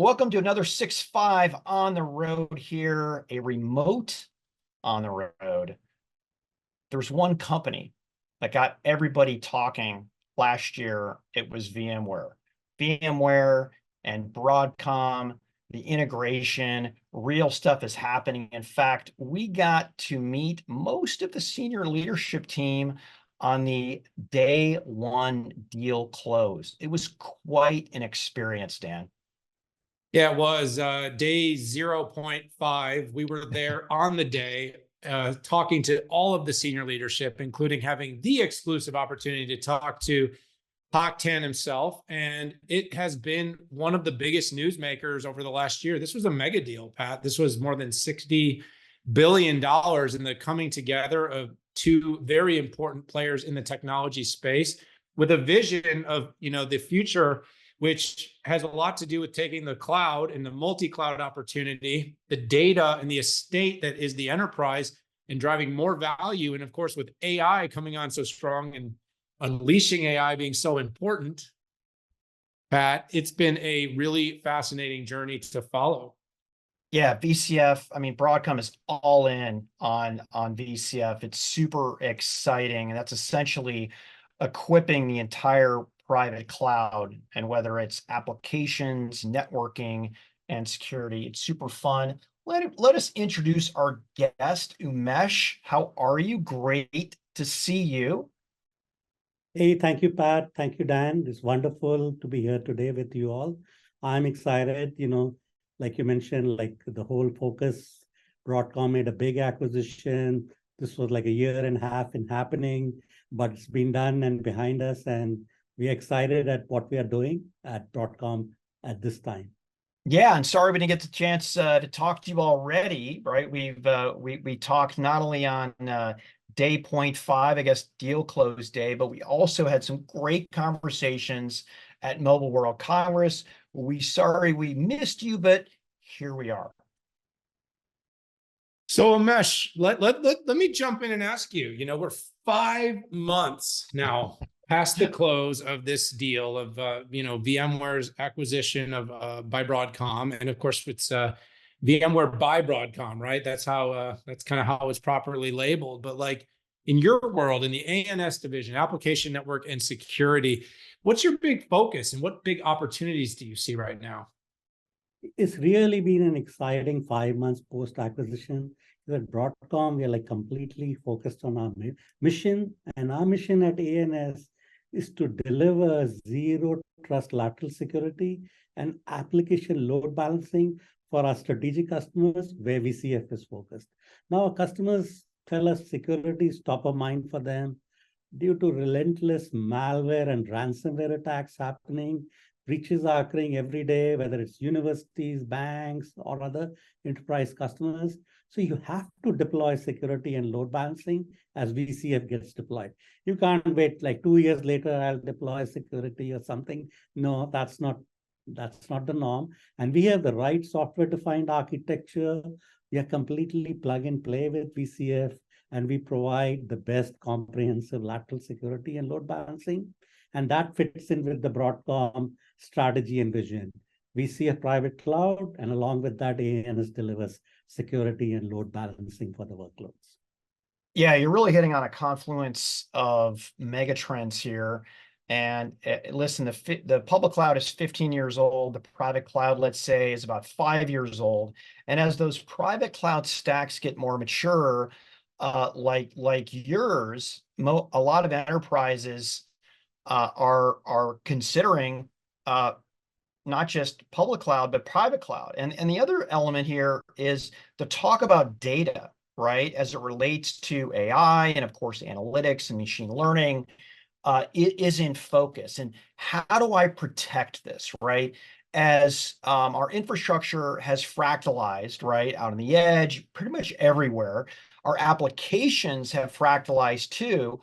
Welcome to another 6-5 on the road here, a remote on the road. There's one company that got everybody talking last year. It was VMware. VMware and Broadcom, the integration, real stuff is happening. In fact, we got to meet most of the senior leadership team on the day one deal close. It was quite an experience, Dan. Yeah, it was day 0.5. We were there on the day, talking to all of the senior leadership, including having the exclusive opportunity to talk to Hock Tan himself. And it has been one of the biggest newsmakers over the last year. This was a mega deal, Pat. This was more than $60 billion in the coming together of two very important players in the technology space with a vision of, the future, which has a lot to do with taking the cloud and the multi-cloud opportunity, the data and the estate that is the enterprise, and driving more value. And of course, with AI coming on so strong and unleashing AI being so important, Pat, it's been a really fascinating journey to follow. Yeah, VCF, Broadcom is all in on VCF. It's super exciting. And that's essentially equipping the entire private cloud, and whether it's applications, networking, and security. It's super fun. Let us introduce our guest, Umesh. How are you? Great to see you. Hey, thank you, Pat. Thank you, Dan. It's wonderful to be here today with you all. I'm excited, like you mentioned, like the whole focus, Broadcom made a big acquisition. This was like a year and a half in happening, but it's been done and behind us. And we're excited at what we are doing at Broadcom at this time. Yeah, and sorry we didn't get the chance to talk to you already, right? We talked not only on day 0.5, I guess deal close day, but we also had some great conversations at Mobile World Congress. Sorry we missed you, but here we are. So Umesh, let me jump in and ask you, we're 5 months now past the close of this deal of, VMware's acquisition of by Broadcom. And of course, it's VMware by Broadcom, right? That's how, that's kind of how it's properly labeled. But like in your world, in the ANS division, application network and security, what's your big focus and what big opportunities do you see right now? It's really been an exciting 5 months post-acquisition. At Broadcom, we are like completely focused on our mission. And our mission at ANS is to deliver zero trust lateral security and application load balancing for our strategic customers where VCF is focused. Now, our customers tell us security is top of mind for them due to relentless malware and ransomware attacks happening. Breaches are occurring every day, whether it's universities, banks, or other enterprise customers. So you have to deploy security and load balancing as VCF gets deployed. You can't wait like 2 years later, I'll deploy security or something. No, that's not the norm. And we have the right software-defined architecture. We are completely plug and play with VCF, and we provide the best comprehensive lateral security and load balancing. And that fits in with the Broadcom strategy and vision. We see a private cloud, and along with that, ANS delivers security and load balancing for the workloads. Yeah, you're really hitting on a confluence of mega trends here. And listen, the public cloud is 15 years old. The private cloud, let's say, is about 5 years old. And as those private cloud stacks get more mature, like yours, a lot of enterprises are considering not just public cloud, but private cloud. And the other element here is the talk about data, right? As it relates to AI and of course, analytics and machine learning, it is in focus. And how do I protect this, right? As our infrastructure has fractalized, right, out on the edge, pretty much everywhere, our applications have fractalized too.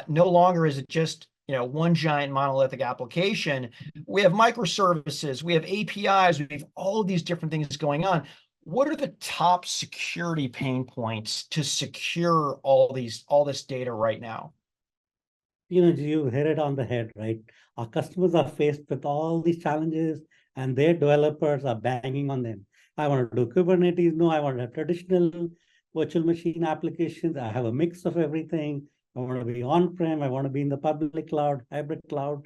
No longer is it just one giant monolithic application. We have microservices, we have APIs, we have all of these different things going on. What are the top security pain points to secure all this data right now? You hit it on the head, right? Our customers are faced with all these challenges and their developers are banging on them. I want to do Kubernetes. No, I want to have traditional virtual machine applications. I have a mix of everything. I want to be on-prem. I want to be in the public cloud, hybrid cloud,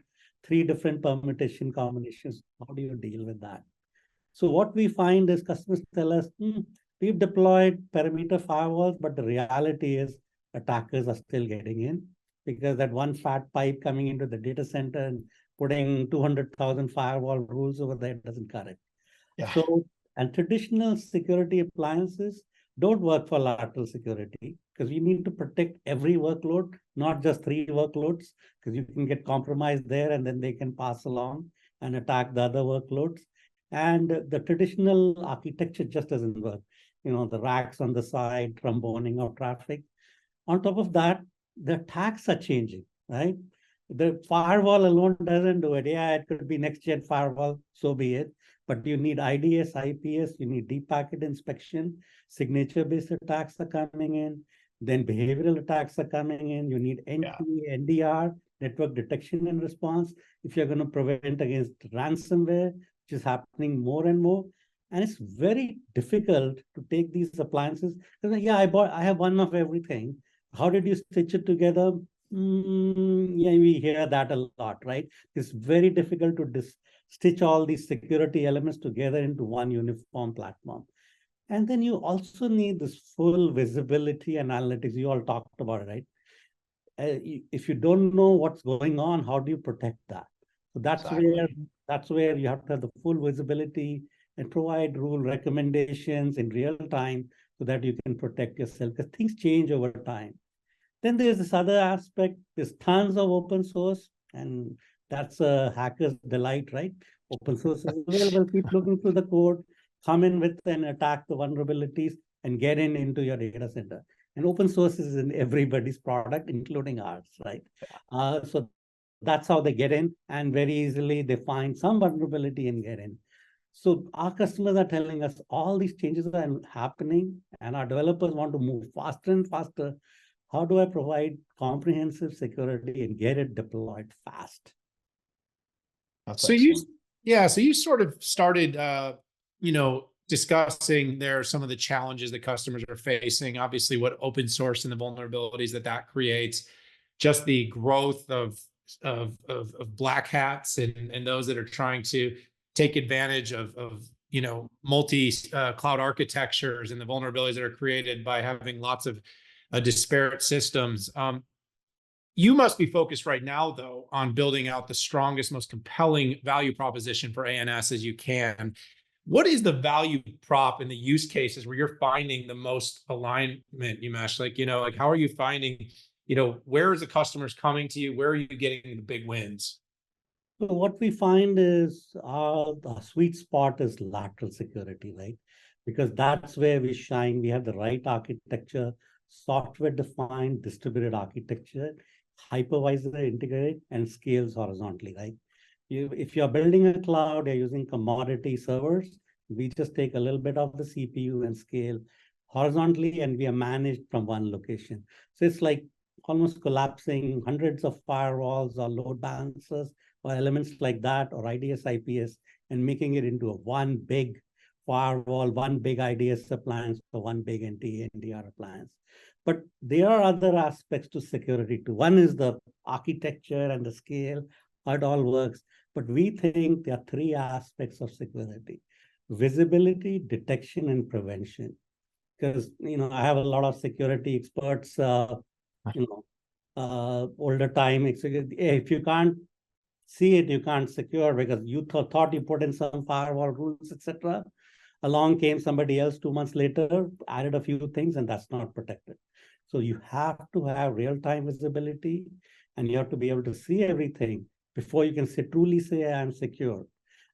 3 different permutation combinations. How do you deal with that? So what we find is customers tell us, we've deployed perimeter firewalls, but the reality is attackers are still getting in, because that one fat pipe coming into the data center and putting 200,000 firewall rules over there doesn't cut it. Yeah. So, and traditional security appliances don't work for lateral security, because you need to protect every workload, not just 3 workloads, because you can get compromised there and then they can pass along and attack the other workloads. And the traditional architecture just doesn't work. The racks on the side, tromboning of traffic. On top of that, the attacks are changing, right? The firewall alone doesn't do it. Yeah, it could be next-gen firewall, so be it. But you need IDS, IPS, you need deep packet inspection, signature-based attacks are coming in, then behavioral attacks are coming in, you need NT, NDR, network detection and response, if you're going to prevent against ransomware, which is happening more and more. And it's very difficult to take these appliances. Yeah, I have one of everything. How did you stitch it together? Yeah, we hear that a lot, right? It's very difficult to stitch all these security elements together into one uniform platform. And then you also need this full visibility and analytics. You all talked about it, right? If you don't know what's going on, how do you protect that? So that's where you have to have the full visibility and provide rule recommendations in real time so that you can protect yourself, because things change over time. Then there's this other aspect. There's tons of open source, and that's a hacker's delight, right? Open source is available. Keep looking through the code, come in with and attack the vulnerabilities and get into your data center. And open source is in everybody's product, including ours, right? So that's how they get in, and very easily they find some vulnerability and get in. So our customers are telling us all these changes are happening, and our developers want to move faster and faster. How do I provide comprehensive security and get it deployed fast? That's so excellent. So you sort of started, discussing there are some of the challenges that customers are facing. Obviously, what open source and the vulnerabilities that creates, just the growth of black hats and those that are trying to take advantage of multi cloud architectures and the vulnerabilities that are created by having lots of disparate systems. You must be focused right now, though, on building out the strongest, most compelling value proposition for ANS as you can. What is the value prop in the use cases where you're finding the most alignment, Umesh? Like how are you finding, where is the customers coming to you? Where are you getting the big wins? So what we find is the sweet spot is lateral security, right? Because that's where we shine. We have the right architecture, software-defined distributed architecture, hypervisor integrated, and scales horizontally, right? If you're building a cloud, you're using commodity servers, we just take a little bit of the CPU and scale horizontally, and we are managed from one location. So it's like almost collapsing hundreds of firewalls or load balancers or elements like that, or IDS, IPS, and making it into a one big firewall, one big IDS appliance, or one big NT, NDR appliance. But there are other aspects to security too. One is the architecture and the scale, how it all works. But we think there are 3 aspects of security: visibility, detection, and prevention. Because, I have a lot of security experts, older time. If you can't see it, you can't secure, because you thought you put in some firewall rules, etc. Along came somebody else 2 months later, added a few things, and that's not protected. So you have to have real-time visibility, and you have to be able to see everything before you can truly say I'm secure.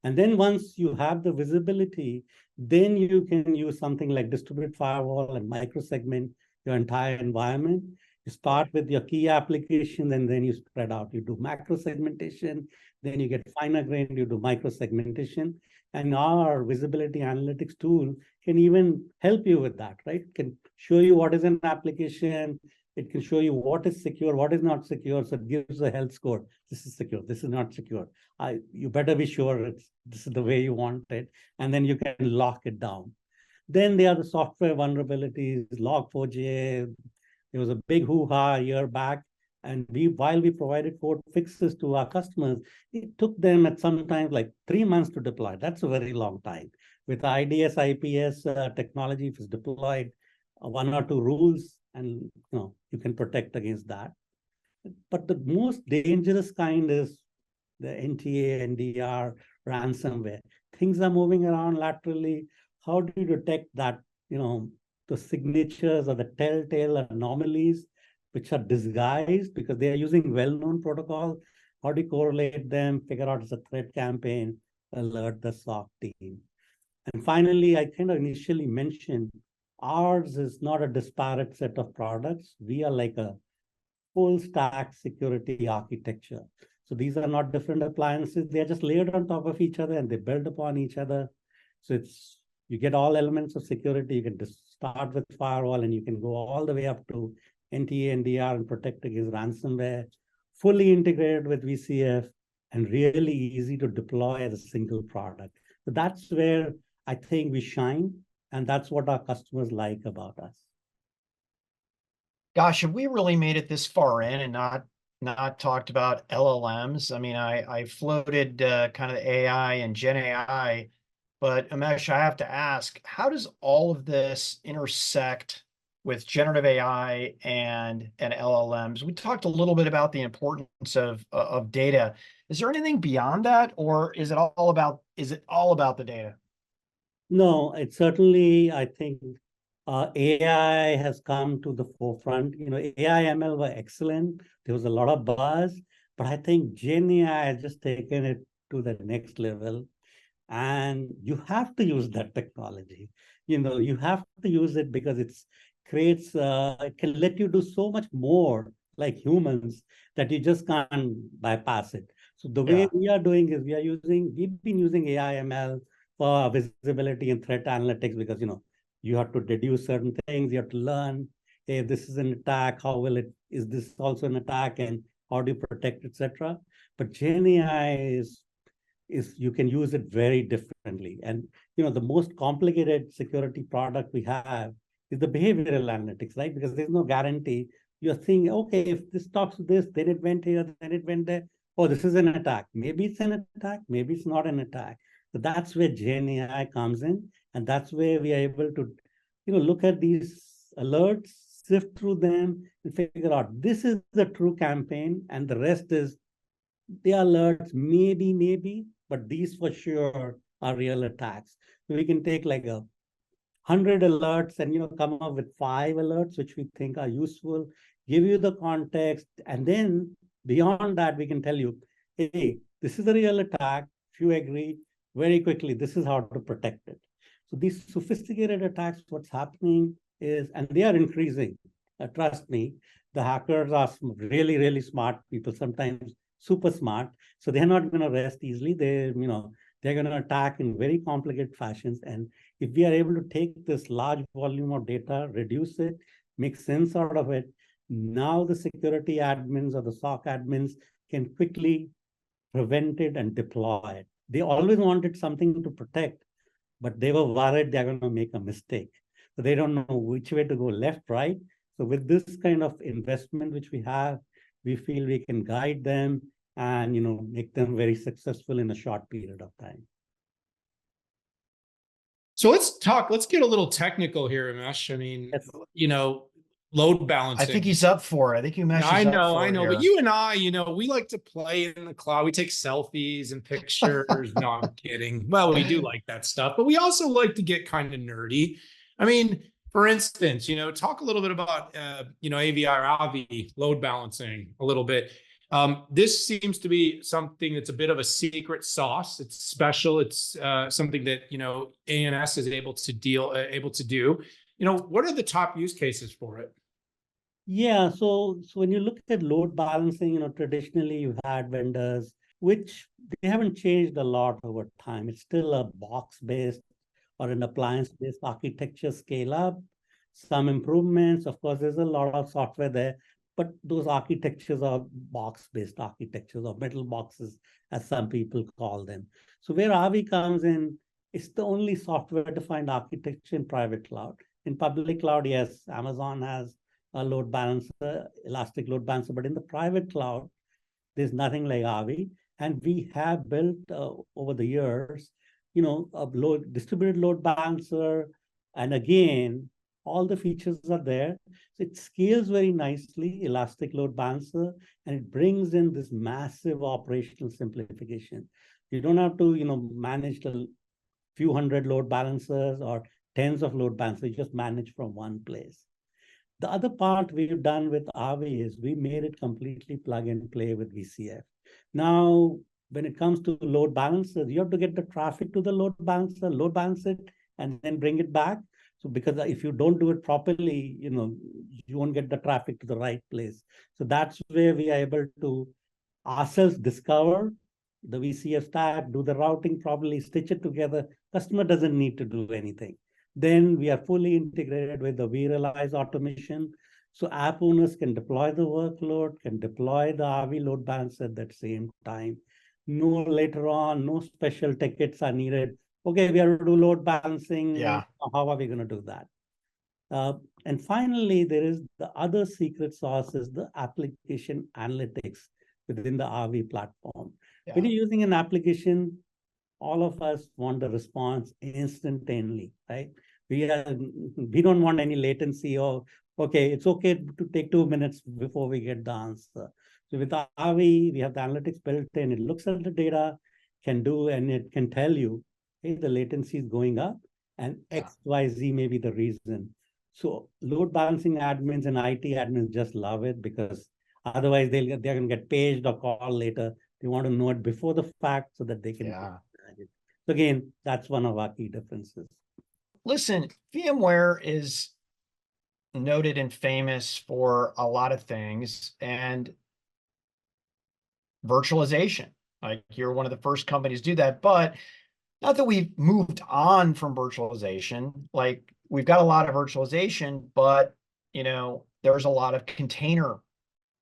And then once you have the visibility, then you can use something like distributed firewall and microsegment your entire environment. You start with your key application, and then you spread out. You do macro segmentation, then you get finer grained, you do micro segmentation. And our visibility analytics tool can even help you with that, right? Can show you what is an application. It can show you what is secure, what is not secure. So it gives a health score. This is secure. This is not secure. You better be sure this is the way you want it. And then you can lock it down. Then there are the software vulnerabilities, Log4j. There was a big hoo-ha a year back. And while we provided code fixes to our customers, it took them at sometimes like 3 months to deploy. That's a very long time. With IDS, IPS technology, if it's deployed, 1 or 2 rules, and you can protect against that. But the most dangerous kind is the NTA, NDR, ransomware. Things are moving around laterally. How do you detect that, the signatures or the telltale anomalies which are disguised because they are using well-known protocols? How do you correlate them, figure out it's a threat campaign, alert the SOC team? And finally, I kind of initially mentioned ours is not a disparate set of products. We are like a full stack security architecture. So these are not different appliances. They're just layered on top of each other and they build upon each other. So you get all elements of security. You can just start with firewall and you can go all the way up to NTA, NDR and protect against ransomware, fully integrated with VCF and really easy to deploy as a single product. So that's where I think we shine. And that's what our customers like about us. Gosh, have we really made it this far in and not talked about LLMs? I mean, I floated kind of the AI and Gen AI, but Umesh, I have to ask, how does all of this intersect with generative AI and LLMs? We talked a little bit about the importance of data. Is there anything beyond that, or is it all about the data? No, it's certainly, I think AI has come to the forefront. AI ML were excellent. There was a lot of buzz, but I think GenAI has just taken it to the next level. And you have to use that technology. You have to use it because it can let you do so much more like humans that you just can't bypass it. So the way we are doing is we've been using AI ML for visibility and threat analytics because, you have to deduce certain things. You have to learn, hey, this is an attack. Is this also an attack? And how do you protect, etc. But GenAI is you can use it very differently. And, the most complicated security product we have is the behavioral analytics, right? Because there's no guarantee. You're thinking, okay, if this talks to this, then it went here, then it went there. Oh, this is an attack. Maybe it's an attack. Maybe it's not an attack. So that's where GenAI comes in. And that's where we are able to, look at these alerts, sift through them, and figure out this is the true campaign, and the rest is the alerts, maybe, but these for sure are real attacks. So we can take like 100 alerts and come up with 5 alerts which we think are useful, give you the context, and then beyond that we can tell you, hey, this is a real attack. If you agree, very quickly, this is how to protect it. So these sophisticated attacks, what's happening is, and they are increasing, trust me, the hackers are really, really smart people, sometimes super smart. So they're not going to rest easily. They're going to attack in very complicated fashions. And if we are able to take this large volume of data, reduce it, make sense out of it, now the security admins or the SOC admins can quickly prevent it and deploy it. They always wanted something to protect, but they were worried they're going to make a mistake. So they don't know which way to go, left, right. So with this kind of investment which we have, we feel we can guide them and make them very successful in a short period of time. So let's get a little technical here, Umesh. I mean, load balancing. I think he's up for it. I think Umesh is I up for know. it But you and I, we like to play in the cloud. We take selfies and pictures. No, I'm kidding. Well, we do like that stuff, but we also like to get kind of nerdy. I mean, for instance, talk a little bit about, AVI or Avi load balancing a little bit. This seems to be something that's a bit of a secret sauce. It's special. It's something that, ANS is able to do. What are the top use cases for it? Yeah, so when you look at load balancing, traditionally you've had vendors which they haven't changed a lot over time. It's still a box-based or an appliance-based architecture scale up. some improvements. Of course, there's a lot of software there, but those architectures are box-based architectures or metal boxes, as some people call them. So where Avi comes in, it's the only software-defined architecture in private cloud. In public cloud, yes, Amazon has a load balancer, elastic load balancer, but in the private cloud, there's nothing like Avi. And we have built over the years, a distributed load balancer. And again, all the features are there. So it scales very nicely, elastic load balancer, and it brings in this massive operational simplification. You don't have to, manage a few hundred load balancers or tens of load balancers. You just manage from one place. The other part we've done with Avi is we made it completely plug and play with VCF. Now, when it comes to load balancers, you have to get the traffic to the load balancer, load balance it, and then bring it back. So because if you don't do it properly, you won't get the traffic to the right place. So that's where we are able to ourselves discover the VCF stack, do the routing properly, stitch it together. Customer doesn't need to do anything. Then we are fully integrated with the vRealize automation. So app owners can deploy the workload, can deploy the Avi load balancer at that same time. No later on, no special tickets are needed. Okay, we have to do load balancing. Yeah. How are we going to do that? And finally, there is the other secret sauce is the application analytics within the Avi platform. Yeah. When you're using an application, all of us want the response instantaneously, right? We don't want any latency or, okay, it's okay to take 2 minutes before we get the answer. So with Avi, we have the analytics built in. It looks at the data, and it can tell you, hey, the latency is going up and X, Y, Z may be the reason. So load balancing admins and IT admins just love it because otherwise they're going to get paged or called later. They want to know it before the fact so that they can. Yeah. So again, that's one of our key differences. Listen, VMware is noted and famous for a lot of things, and virtualization. Like, you're one of the first companies to do that, but not that we've moved on from virtualization. Like, we've got a lot of virtualization, but there's a lot of container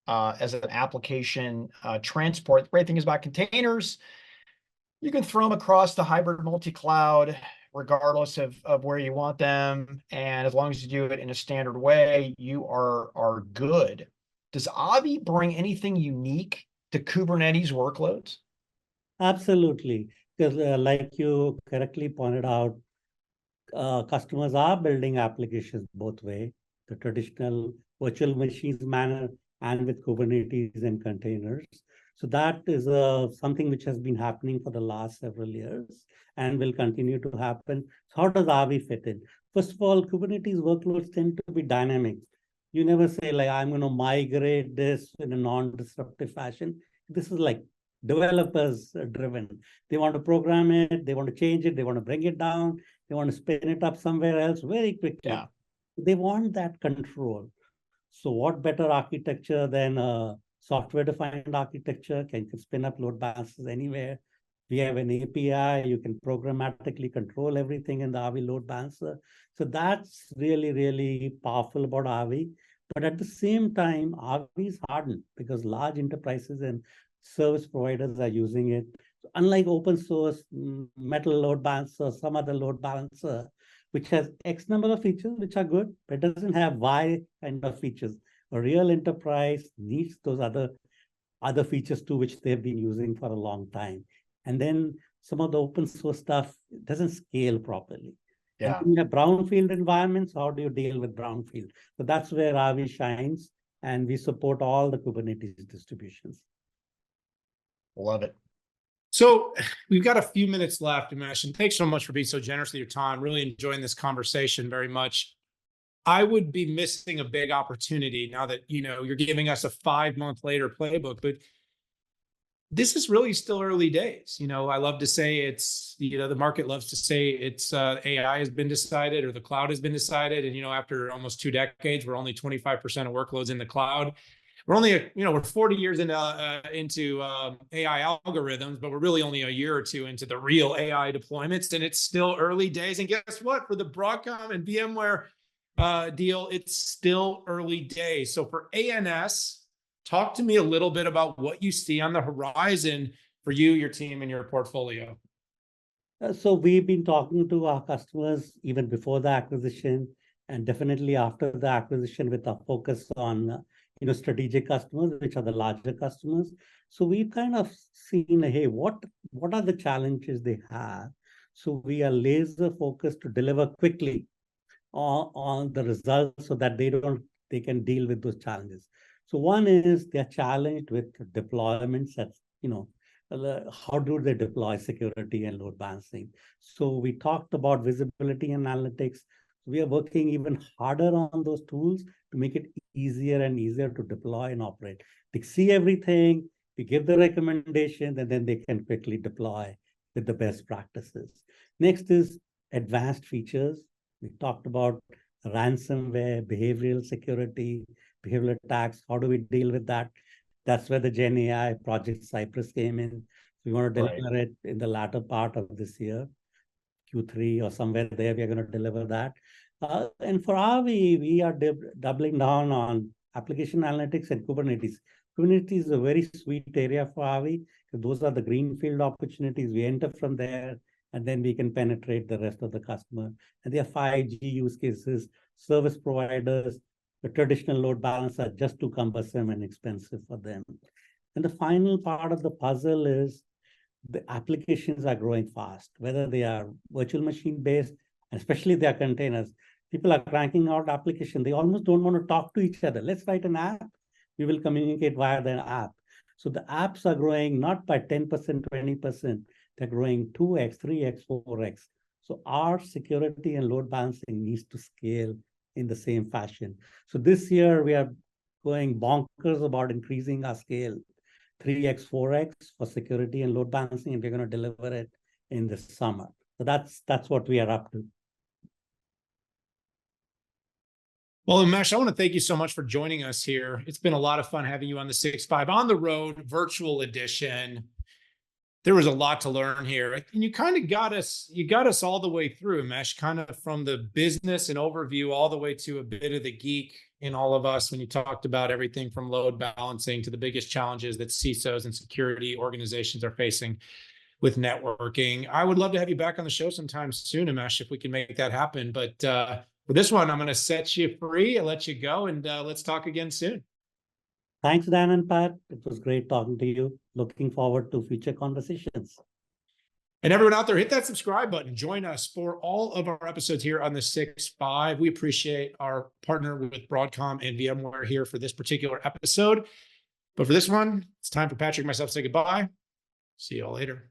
as an application transport. The great thing is about containers, you can throw them across the hybrid multi-cloud regardless of where you want them. And as long as you do it in a standard way, you are good. Does Avi bring anything unique to Kubernetes workloads? Absolutely. Because like you correctly pointed out, customers are building applications both way, the traditional virtual machines manner and with Kubernetes and containers. So that is something which has been happening for the last several years and will continue to happen. So how does Avi fit in? First of all, Kubernetes workloads tend to be dynamic. You never say, like, I'm going to migrate this in a non-disruptive fashion. This is like developers driven. They want to program it, they want to change it, they want to bring it down, they want to spin it up somewhere else very quickly. Yeah. They want that control. So what better architecture than a software-defined architecture? Can spin up load balancers anywhere. We have an API. You can programmatically control everything in the Avi load balancer. So that's really, really powerful about Avi. But at the same time, Avi is hardened because large enterprises and service providers are using it. So unlike open source metal load balancer, some other load balancer, which has X number of features, which are good, but it doesn't have Y kind of features. A real enterprise needs those other features too, which they've been using for a long time. And then some of the open source stuff doesn't scale properly. Yeah. And in a brownfield environments, how do you deal with brownfield? So that's where Avi shines, and we support all the Kubernetes distributions. Love it. So we've got a few minutes left, Umesh, and thanks so much for being so generous with your time. Really enjoying this conversation very much. I would be missing a big opportunity now that, you're giving us a 5-month later playbook, but this is really still early days. I love to say it's, the market loves to say it's AI has been decided or the cloud has been decided. And, after almost 2 decades, we're only 25% of workloads in the cloud. We're only, we're 40 years into AI algorithms, but we're really only a year or two into the real AI deployments, and it's still early days. And guess what? For the Broadcom and VMware deal, it's still early days. So for ANS, talk to me a little bit about what you see on the horizon for you, your team, and your portfolio. So we've been talking to our customers even before the acquisition, and definitely after the acquisition, with a focus on strategic customers, which are the larger customers. So we've kind of seen, hey, what are the challenges they have? So we are laser focused to deliver quickly on the results so that they can deal with those challenges. So one is they're challenged with deployments. That's how do they deploy security and load balancing? So we talked about visibility and analytics. We are working even harder on those tools to make it easier and easier to deploy and operate. They see everything, we give the recommendations, and then they can quickly deploy with the best practices. Next is advanced features. We talked about ransomware, behavioral security, behavioral attacks. How do we deal with that? That's where the GenAI Project Cypress came in. We want to deliver it in the latter part of this year, Q3 or somewhere there. We are going to deliver that. And for Avi, we are doubling down on application analytics and Kubernetes. Kubernetes is a very sweet area for Avi, because those are the greenfield opportunities. We enter from there, and then we can penetrate the rest of the customer. And there are 5G use cases, service providers. The traditional load balance are just too cumbersome and expensive for them. And the final part of the puzzle is the applications are growing fast, whether they are virtual machine based, especially their containers. People are cranking out applications. They almost don't want to talk to each other. Let's write an app. We will communicate via the app. So the apps are growing not by 10%, 20%. They're growing 2x, 3x, 4x. So our security and load balancing needs to scale in the same fashion. So this year we are going bonkers about increasing our scale 3x, 4x for security and load balancing, and we're going to deliver it in the summer. So that's what we are up to. Well, Umesh, I want to thank you so much for joining us here. It's been a lot of fun having you on the 6.5 on the road virtual edition. There was a lot to learn here. And you kind of got us all the way through, Umesh, kind of from the business and overview all the way to a bit of the geek in all of us when you talked about everything from load balancing to the biggest challenges that CISOs and security organizations are facing with networking. I would love to have you back on the show sometime soon, Umesh, if we can make that happen. But for this one, I'm going to set you free. I'll let you go, and let's talk again soon. Thanks, Dan and Pat. It was great talking to you. Looking forward to future conversations. And everyone out there, hit that subscribe button. Join us for all of our episodes here on the 6.5. We appreciate our partner with Broadcom and VMware here for this particular episode. But for this one, it's time for Patrick and myself to say goodbye. See you all later.